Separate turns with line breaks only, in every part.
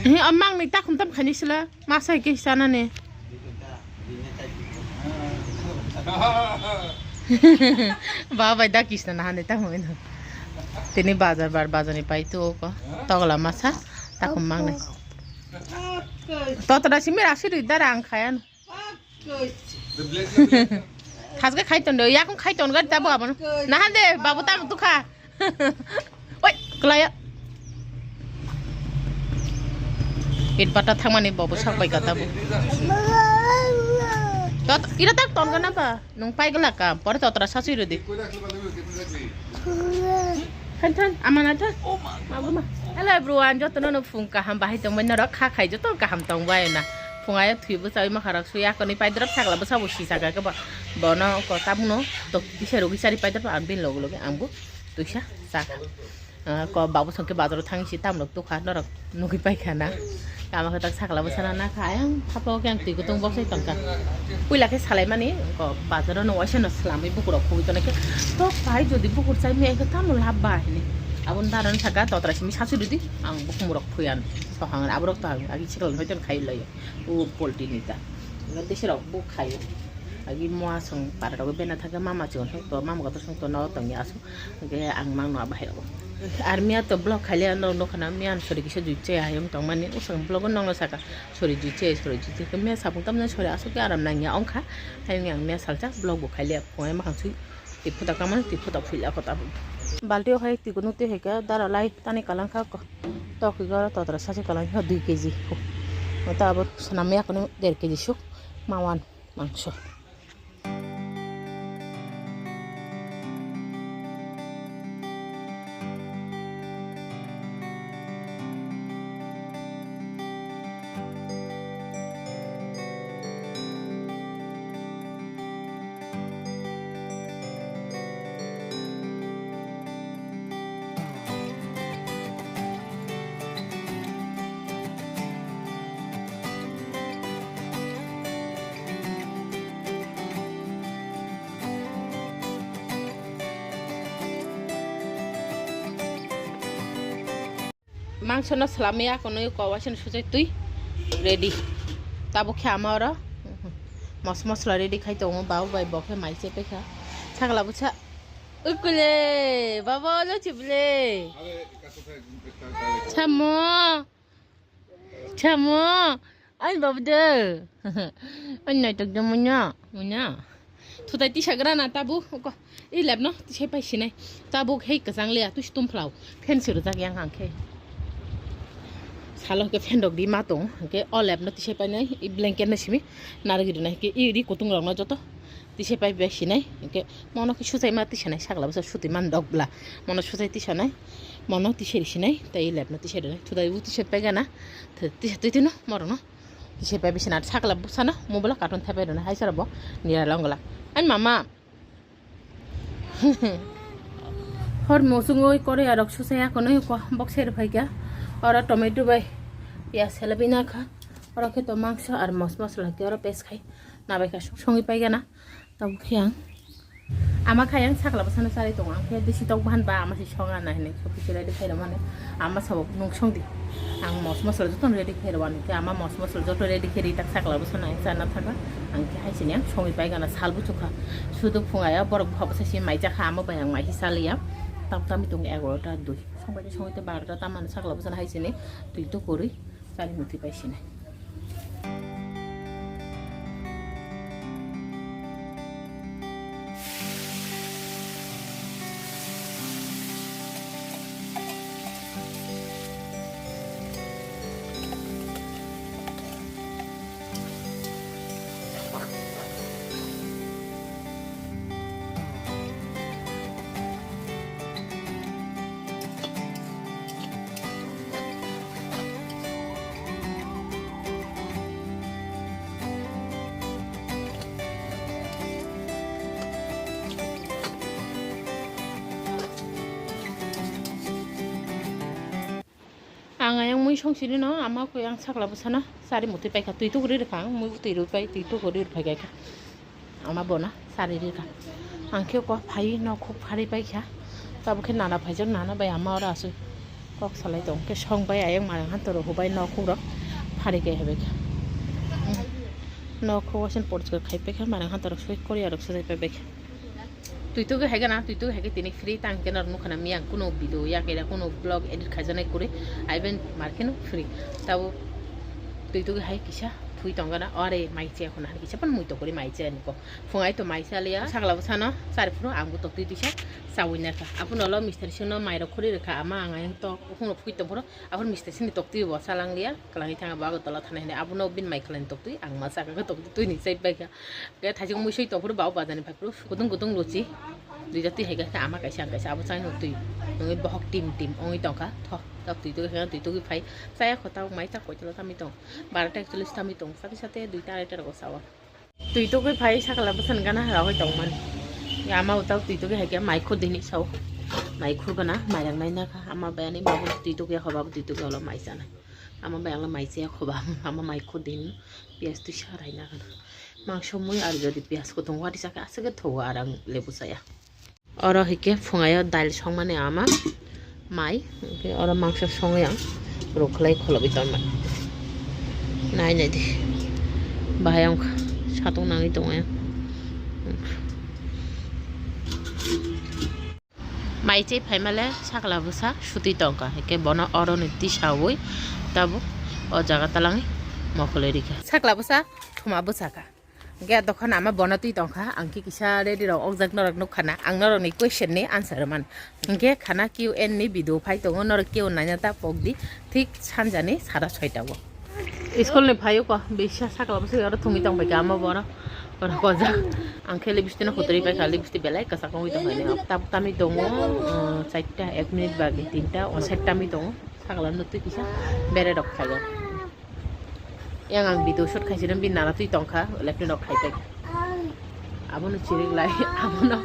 mang này ta không tâm khánh sila masa cái sana nè ba vậy đã kisna na này ta không biết tini bazar này pai tu ko tao là masa ta không mang này tao tao xin mày xin được darang khai khát cái khai tuần đời ya cũng khai tuần cái ta bảo mà na han de babu ta tu kha oi kelaya it pata thangmani babu sakbai kata bu tot ira tak ton kana pa nung pai gala ka por to tra sasi ro di than amana than ma hello everyone jo tono no phung ka ham bai tong na rak kha khai jo to ka ham tong bai na phungai thui bu sai ma kharak suya ko ni pai drap thak la bu sa bu si sa ka ba bo no ko tam no to ti se ro gi sari pai drap an bin log log ang bu tu sa sa ko babu song ke bazar thang si tam lok tu kha no rak no gi pai khana কামা কথা ছাগলা বছরা না খায় থাপো কেন তুই তো বসে টঙ্কা পুইলাকে সালাই মানে বাজারও নয়সে নসলাম এই বুকুর খুবই তো নাকি তো ভাই যদি বুকুর চাই মেয়ে কথা লাভ বাহিনী আবন দাঁড়ান থাকা ততরাসি শাশুড়ি দি আং বুক মুরক ফুয়ান সহাং আবরক তো আগে ছিলাম হয়তো খাই লয় ও পোল্ট্রি নিতা দেশের বুক খাই আগে মোয়া সং পাড়াটাকে বেনা থাকে মামা চিকন তো মামা কত সং তো ন তঙ্গি আসো আং মাং নয়া বাহির আর মিয়া তো ব্লগ খালি নখানা মিয়া সরি কিছু জুইছে আয়ম তং মানে ওসং ব্লগ নং সাকা সরি জুইছে মিয়া সাবুং তামনা সরি আসো কে আরাম নাঙ্গিয়া অংখা হাই মিয়া সালজা ব্লগ বো খালি ফয় মাখাং সুই টিফুটা কামান টিফুটা ফুইলা কথা বালতিও হয় তিগুনুতে হেকা দাঁড়ালাই টানি কালাংখা তকি গড় ততরা সাথে কালাংখা 2 কেজি তা আবার সানামে এখন 1.5 কেজি সুখ মাওয়ান মাংস মাংস না সালামিয়া কোনো কওয়াছেন সুজাই তুই রেডি তাবো খে আমার মশলা রেডি খাইতো বাবু বাই বকে মাইছে পেখা ছাগলা বুছা উকুলে বাবা লো চিবলে ছামো ছামো আই বাবু দে আই নাই তক মুnya থুতাই তি সাগরা না তাবু ই লেব ন তি সেই পাইছি নাই তাবু হেই কজাং লিয়া তুই তুম ফ্লাও ফেন সিরো জাক yang angke সালো কে ফেন ডক দি মা তং কে অল লেব ন তি সেই পাই নাই ই ব্ল্যাঙ্কেট না সিমি নারগিদু নাই কে ই রি কুতুং রং ন যত তি সেই পাই বেশি নাই কে মন কি সুজাই মা তি সানাই সাগলা বসা সুতি মান ডকবলা মন সুজাই তি সানাই মন তি সেরি সিনাই তাই লেব ন তি সেরি নাই থুদাই উ তি সেই পাই গানা তি তুই তিনো মর ন তি সেই পাই বেশি না সাগলা বসা না মোবাইল কার্টুন থাপাই না হাই সারব নিরা লঙ্গলা আই মামা হর মসুঙ্গই করে আর সুসাই এখন বক্সের ভাইকা ওরা টমেটো বাই পেঁয়াজ হেলাবি না খা ওরা খেতো মাংস আর মশলা কে ওরা পেস্ট খাই না বাই খা সঙ্গে পাই না তাও খেয়াং আমার খাইয়াং সাকলা বসানো সারি দং আং খেয়ে বেশি তাও ভানবা আমার সে সঙ্গা না হেনে সব কিছু রেডি খাই মানে আমার সব নং সঙ্গি আং মশলা যত রেডি খাই রানি আমার মশলা যত রেডি খেয়ে তাক সাকলা বসানো জানা থাকা আংকে হাইছিনি আং সঙ্গে পাই গানা সাল বুচুখা শুধু ফুঙায়া বরফ ভাব সাসি মাইজাখা আমার বাই আং মাইহি সালিয়া তাপ তামি দং 11টা 2 সবাইতে সময়তে 12টা তামান সাকলা বসানো হাইছিনি তুই তো করি চালি মুঠি পাইছি না yang muy song sini no ama ko yang sakla busana sari muti pai ka tui tu guri ka muy tui ru pai tui tu guri pai ka ama bona sari ri ka angke ko phai no khub phari pai kha tab khe nana phai jon nana bai ama ora asu kok salai dong ke song bai ayang marang han toro hobai no khuro phari ge habe no kho wasin ports ge khai pe kha marang han toro sui korea rok sai pe be তুই তো হেগে না তুই তো হেগে তিনি free তাঙ্কে না নুখানা মিয়া কোনো video ইয়া কেরা কোনো ব্লগ এডিট খাজানাই করে আইবেন মার্কেনো ফ্রি তাও তুই তো হাই কিসা তুই তঙ্গানা আরে মাইছে এখন আর কিসা পন মুই তো করে মাইছে আনিকো ফুঙাই তো মাইছে আলিয়া সাগলাবো সানো চারফুনো আমগো তো তুই দিছা চাউইনা খা আপন অল মিস্টার সিনো মাইর খরি রেখা আমা আঙাই তো কোনো ফুইতো ভরো আপন মিস্টার সিনি তো তুই বসা লাংলিয়া কালানি থাঙা বাগো তলা থানাই নে আপন বিন মাই খালানি তো তুই আং মা সাগা তো তুই নিসাই বাইকা গে থাইজং মুইসই তো ভরো বাও বাজানি ফাইপ্রু গুদুং গুদুং লুচি দুই জাতি হেগে আমা কাইসা আং কাইসা আবো চাই তুই নই বহক টিম অঙি টঙ্কা থ তাও তুই তো হেগে তুই তো ফাই চাই খতাও মাই চা কইতলা তামি তো 12:41 তামি তো সাথে সাথে 2টা 2:30 গো সাওয়া তুই তো কই ফাই সাকলা বসন গানা রাওই তংমান আমা উতাও তুই তো হেগে মাই খো দিনি সাও মাই খুরগনা মাইরাং নাই না আমা বায়ানি বাবু তুই তো কে হবা তুই তো হলো মাইসা না আমা বায়াংলা মাইসে খবা আমা মাই খো দিন পিয়াজ তুই সারাই না গানা মাংস মুই আর যদি পিয়াজ কো তং ওয়াদি সাকা আসগে থো আর আং লেবু সায়া অর হেকে ফুঙায় দাইল সংমানে আমা মাই অর মাংস সঙ্গে আং রোখলাই খলবি তর মাই নাই নাই দি বাহাই আং সাতং নাঙি দङ মাইচে ফাইমালে সাকলা বসা সুতি টঙ্কা হেকে বন অর নীতি সাওই তাবো অ জায়গা তালাঙি মখলে রিখা সাকলা বসা থুমা বসাকা গে দখান আমা বনতুই টঙ্কা আংকি কিসা রেডি র অকজাক নরক নো খানা আং নরক নি কোয়েশ্চন নি আনসার মান গে খানা কিউ এন নি ভিডিও ফাই দङ নরক কিউ নাইনাতা পকদি ঠিক সানজানি 6:30 স্কুল নি ফাইও ক বেশা সাকলা বসা আর থুমি টং বাইকা আমা বন Orang kozak, angke lebih sih nak putri pakai kali lebih belai kesak kau itu mana. Tapi kami dongo, saya 1 minit bagi 3টা, saya kami dongo, sakalan itu kisah bere dok saja. Yang ang video shot kasih dan bin nara tu tongka, lepni dok kai pek. Abo nu cirik lai, abo nu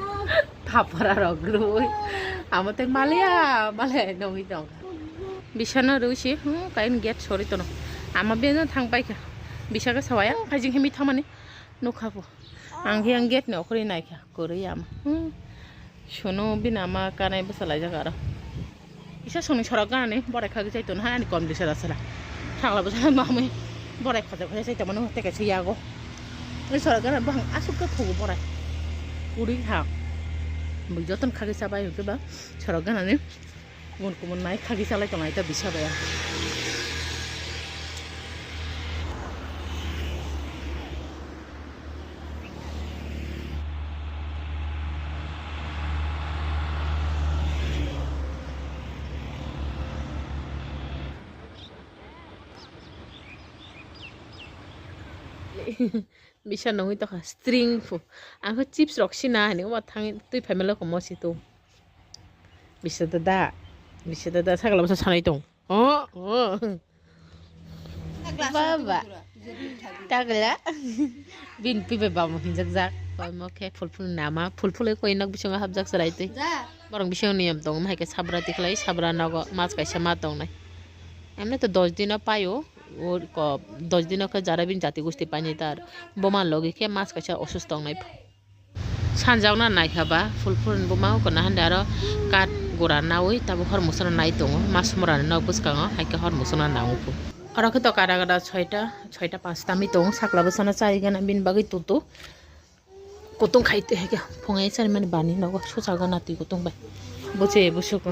thapara rok groi, abo teh Malia dongi tongka. Bisa na rusi, kain get sorry tu no. Ama biasa thang pakai, bisa ke sawaya, kajing hemi thamane. No খাবো আংহি আং gate নে ওখরি নাইখা করে আম শোনো বিনা মা কানাই বসালাই জায়গা আর ইসা শোনি সড়ক গানে বড়াই খাগে চাইতো না আনি কম দিছে আসলা থাকলা বসা মামে বড়াই খাজা খাজা চাইতো মানে হতে গেছে ইয়াগো ওই সড়ক গানে বাং আসুকা থগো বড়াই উড়ি থাক যতন খাগে চাবাই হকে বা সড়ক গানে গুন কুমন নাই খাগি চালাই তো নাইতা বিছাবায়া bisa nongi to string fu ang chips roksi na ni wa thang tui family ko mo si to bisa da sagala basa sanai tong baba tagla bin pibe ba mo hinjak jak ba mo ke fulful nama fulful ko inak bisanga habjak sarai tui borong bisang niyam tong mai ke sabra tiklai sabra nago mas kaisa ma tong nai এমনি তো 10 দিন পাইও ওর 10 দিন কে যারা বিন জাতি গোষ্ঠী পাইনি তার বোমান লগে কে মাছ কাছে অসুস্থ নাই সানজাও না নাই খাবা ফুলফুল বোমাও কোনা হান্ডে আর কাট গোরা নাওই তাবো হর মুসনা নাই দङ মাছ মরানে নাও বুসকাङ হাইকে হর মুসনা নাওপু আর কে তো কারা কারা 6টা 5টা মি দङ সাকলা বসনা চাই গানা বিন বাগै তুতু কতং খাইতে হেকে ফঙাই সারি মানে বানি নগো সোচা গানা তুই কতং বাই বুঝে বুসুক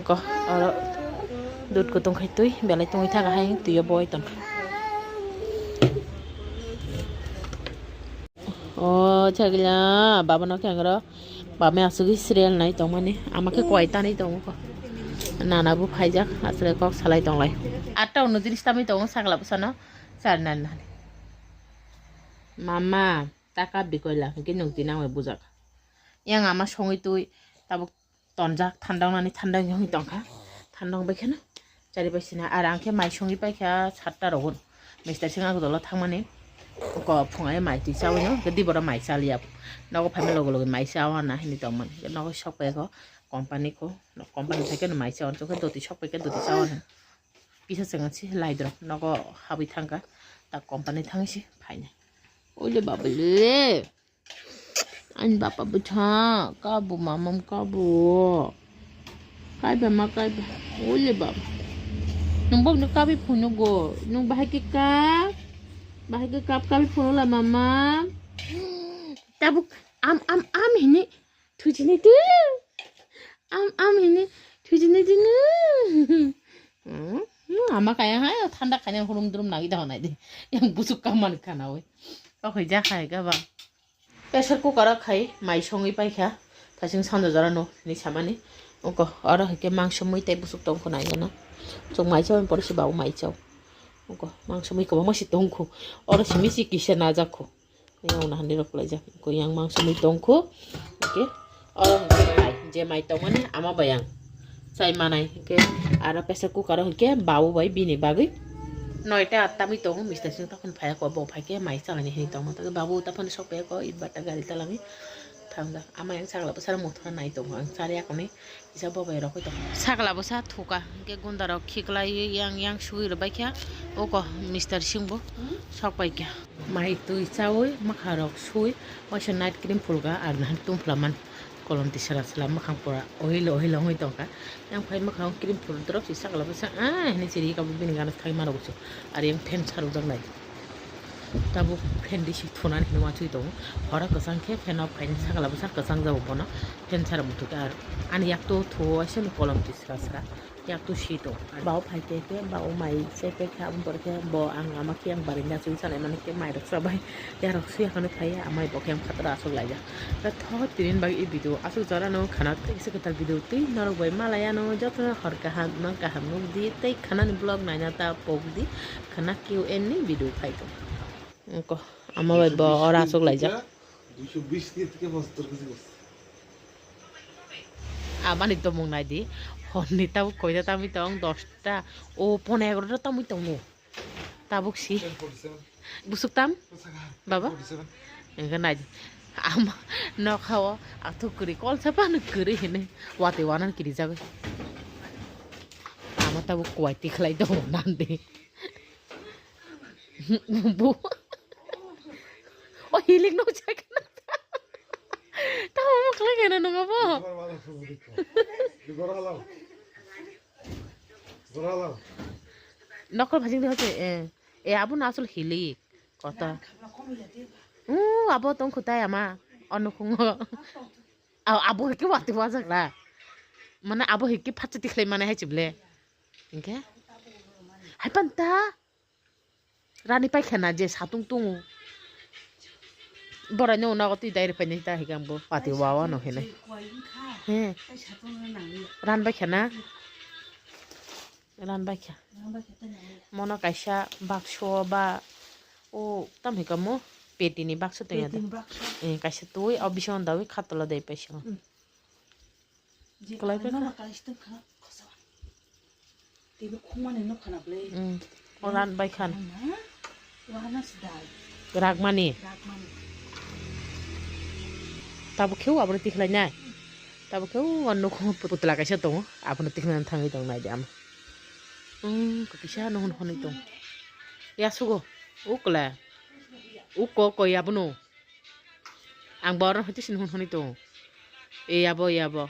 ko aro dut ko tong khai tui belai tong tha ga hai tu yo boy ton oh chagla baba no kya garo bame asugi serial nai tong mane amake koita nai tong ko nana bu phaijak asle kok salai tong lai 8টা 29 tami tong sagla bosano sar nan nan mama taka bikoila ke nong tina we bujak yang ama songi tui tabuk তনজাক ঠান্ডাও নানি ঠান্ডা জমি টঙ্কা ঠান্ডাও বাইখানা চারি পাইছিনা আর আংখে মাই সঙ্গি পাইখা 7টা রগুন mister Singh আগো দল থাকমানে ক ফুঙাই মাই তুই চাওই ন গদি বড় মাই চালিয়া নগো ফাইমে লগে লগে মাই চাওয়া না হিনি তমন নগো সব পাইখো কোম্পানি থেকে মাই চাওয়া তোকে দতি সব পাইকে দতি চাওয়া না পিছা চেঙাছি লাইদ্র নগো হাবি থাঙ্কা তা কোম্পানি থাঙিছি ফাইনে ওলে বাবলে anh bapak buta kabu mamam kabu Kaiba ma kaiba. Ule baba. Nung bag nagkabi puno go. Nung bahay kikap. Bahay kikap kabi puno la mama. Tabuk am hini. Tujine tu. Am hini. Tujine tu. Ama kaya hai thanda kanya hurum durum nagi dah nai de. Yang busuk kaman kana we. Oke ja khai ga ba. Pressure cooker khai mai songi pai kha. Thasing sando jara no ni samani. Oko ora ke mangso mui tai busuk tong khonai na. Jong mai chaw por si bau mai chaw. Oko mangso mui ko ma si tong khu. Ora si misi kisa na ja khu. Yang na handi rok lai ja. Ko yang mangso mui tong khu. Oke. Ora khai je mai tong ani ama bayang. Sai manai ke ara pressure cooker ke bau bai bini bagai. Noita atami tong Mr. Sing takon phaya ko bo phai ke mai chalani hini tong ta babu ta phone sok pe ko ibata gari talangi thangda ama yang sagla basara mothra nai tong ang sari akoni isa bo bai rokoi to sagla basa thuka ke gundara khikla yang sui ro bai kya o ko Mr. Sing bo sok pai kya mai tu chawoi makharok sui ocean night cream fulga ar na tum flaman kolom tisara salam makhang pora ohilo hoi tongka yang phai makhang cream ful drop si sagla basa ni siri ka bini ganas thai maro buchu ar yang pen saru dang nai tabu pen di si thonan ni ma chui tong hora kasang ke pen of pen sagla basa kasang jaw bona pen sara mutu ka an yak to tho asen kolom tisara sara yak to si to bau phai ke bau mai se pe kha um por ke bo ang ama ki ang barinda chui sala man ke mai rak sabai ya rak su yakane phai amai bo kem khatra asok lai ja ta tho tirin bag e video asok jara no khana te se katal video te naro bai malaya no jatra har ka han na ka ham no di te khana ni blog na na ta pok di khana Q&A ni video phai to ko ama bai bo ora asok lai ja
220 থেকে 75 KG boss
amani to mong nai di honni ta koi ta mi tong 10ta o 15 ta mi tong no tabuk si busuk tam baba enggak nai ama no khawa athu kuri kol sapa na kuri hine wate wanan kiri jago ama tabuk kwai ti khlai do nan de bu o healing no check na tahu mau kelihatan nana ngapa? Nakal bajing dia tu abu nasul hilik kata. Abu tong kutai ama anu kungo. Abu hiki waktu wajak lah. Mana abu hiki pacet diklay mana hai cible. Ingke? Hai panta. Rani pai kena je satung tungu. Boranya una ko ti daire penita higambo pati wawa no hene ran ba khana mono kaisa baksho ba o tam hikamo petini baksho te yada kaisa toi obison dawi khatla dei paisa kolai pe oran ba khan ragmani tabu keu abro tikhlai nai tabu keu onno ko putla kaisa tong abno tikhlai thangai tong nai jam ko kisa no hon honi tong ya sugo ukla uko ko yabno ang bor hoti sin hon honi tong e yabo